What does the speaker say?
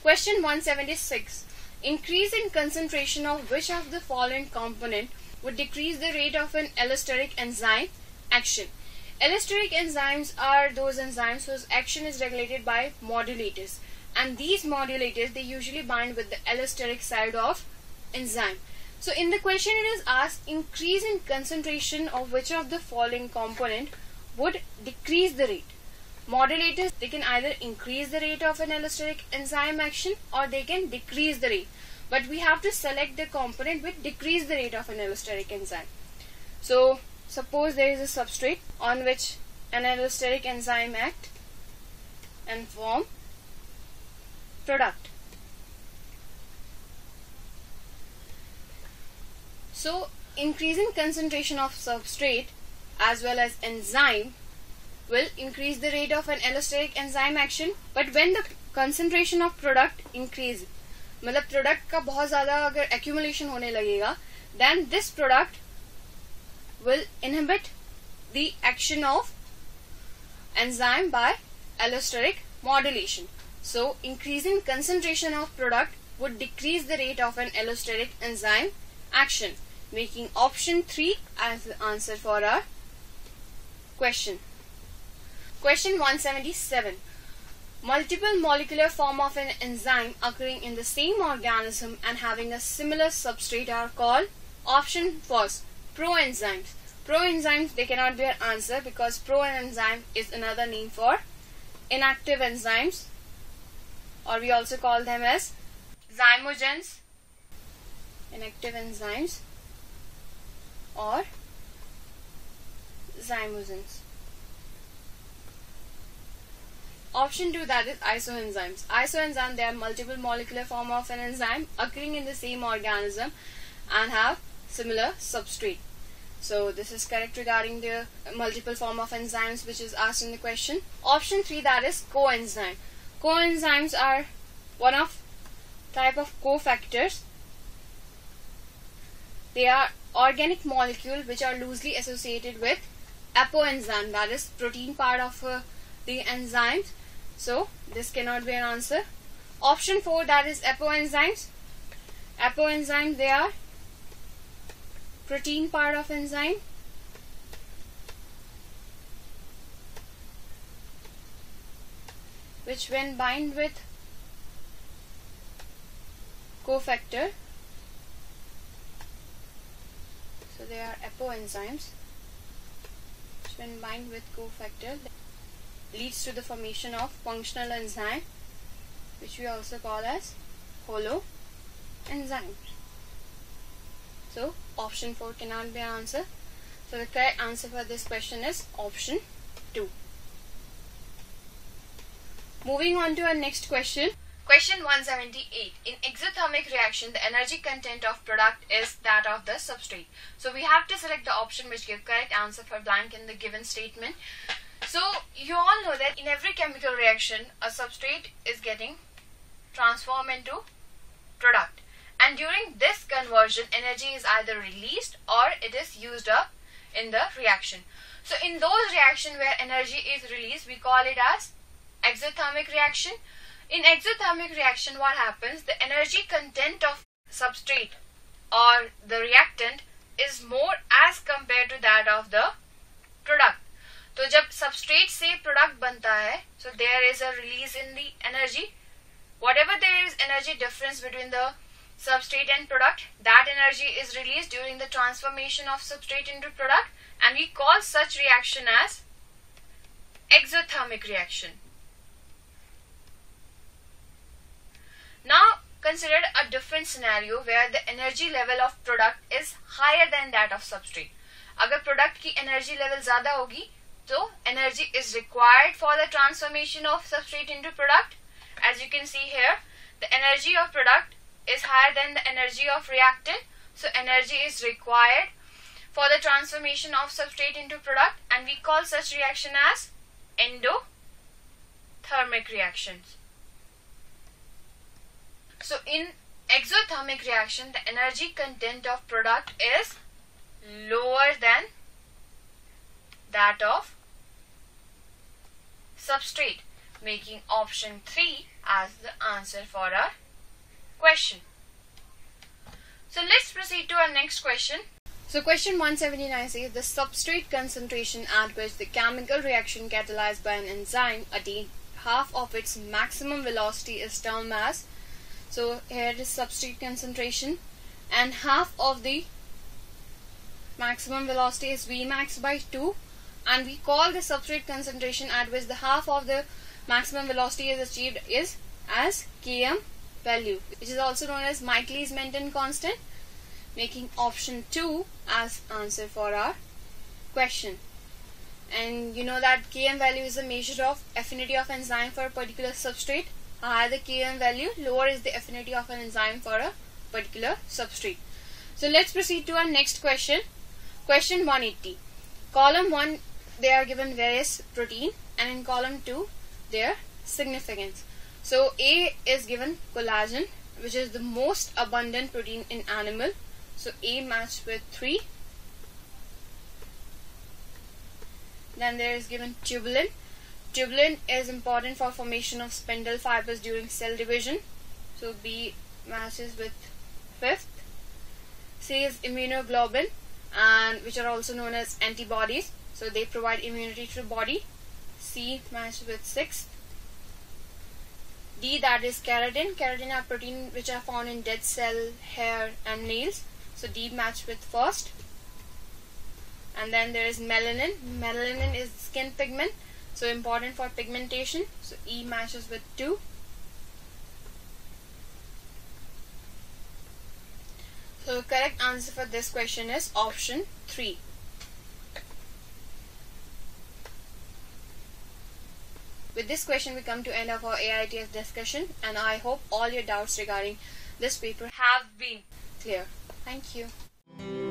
Question 176. Increase in concentration of which of the following component would decrease the rate of an allosteric enzyme action? Allosteric enzymes are those enzymes whose action is regulated by modulators, and these modulators, they usually bind with the allosteric side of enzyme. So in the question it is asked, increase in concentration of which of the following component would decrease the rate. Modulators, they can either increase the rate of an allosteric enzyme action or they can decrease the rate, but we have to select the component which decrease the rate of an allosteric enzyme. So suppose there is a substrate on which an allosteric enzyme act and form product. So increasing concentration of substrate as well as enzyme will increase the rate of an allosteric enzyme action, but when the concentration of product increase, मतलब product का बहुत ज़्यादा अगर accumulation होने लगेगा, then this product will inhibit the action of enzyme by allosteric modulation. So increasing concentration of product would decrease the rate of an allosteric enzyme action, making option 3 as the answer for our question. Question 177. Multiple molecular form of an enzyme occurring in the same organism and having a similar substrate are called, option first, proenzymes. Proenzymes, they cannot be an answer because proenzyme is another name for inactive enzymes, or we also call them as zymogens, inactive enzymes, or zymogens. Option 2, that is isoenzymes. Isoenzyme, they are multiple molecular form of an enzyme occurring in the same organism and have similar substrate. So this is correct regarding the multiple form of enzymes which is asked in the question. Option 3, that is coenzyme. Coenzymes are one of type of cofactors. They are organic molecules which are loosely associated with apoenzyme, that is protein part of the enzymes. So this cannot be an answer. Option 4, that is apoenzymes. Apoenzymes, they are protein part of enzyme. Which when bind with cofactor, so they are apoenzymes, which when bind with cofactor leads to the formation of functional enzyme, which we also call as holoenzymes. So option 4 cannot be an answer. So the correct answer for this question is option 2. Moving on to our next question. Question 178. In exothermic reaction, the energy content of product is that of the substrate. So we have to select the option which gives correct answer for blank in the given statement. So you all know that in every chemical reaction, a substrate is getting transformed into product. And during this conversion, energy is either released or it is used up in the reaction. So in those reactions where energy is released, we call it as exothermic reaction. In exothermic reaction, what happens? The energy content of substrate or the reactant is more as compared to that of the product. तो जब substrate से product बनता है, so there is a release in the energy. Whatever there is energy difference between the substrate and product, that energy is released during the transformation of substrate into product, and we call such reaction as exothermic reaction. Now consider a different scenario where the energy level of product is higher than that of substrate. अगर product की energy level ज़्यादा होगी, तो energy is required for the transformation of substrate into product. As you can see here, the energy of product is higher than the energy of reactant. So energy is required for the transformation of substrate into product, and we call such reaction as endothermic reactions. So in exothermic reaction, the energy content of product is lower than that of substrate, making option 3 as the answer. answer for our question. So let's proceed to our next question. So question 179 says the substrate concentration at which the chemical reaction catalyzed by an enzyme attains half of its maximum velocity is termed as. So here is substrate concentration, and half of the maximum velocity is Vmax by 2, and we call the substrate concentration at which the half of the maximum velocity is achieved is as Km value, which is also known as Michaelis-Menten constant, making option 2 as answer for our question. And you know that Km value is a measure of affinity of enzyme for a particular substrate. Higher the Km value, lower is the affinity of an enzyme for a particular substrate. So let's proceed to our next question. Question 180. Column 1, they are given various protein, and in column 2 their significance. So A is given collagen, which is the most abundant protein in animal. So A matched with 3. Then there is given tubulin. Tubulin is important for formation of spindle fibers during cell division. So B matches with 5th. C is immunoglobulin, and which are also known as antibodies. So they provide immunity to the body. C matches with 6th. D, that is keratin. Keratin are protein which are found in dead cell, hair and nails. So D matched with 1st. And then there is melanin. Melanin is skin pigment, so important for pigmentation. So E matches with 2. So correct answer for this question is option 3. With this question we come to end of our AIATS discussion, and I hope all your doubts regarding this paper have been clear. Thank you.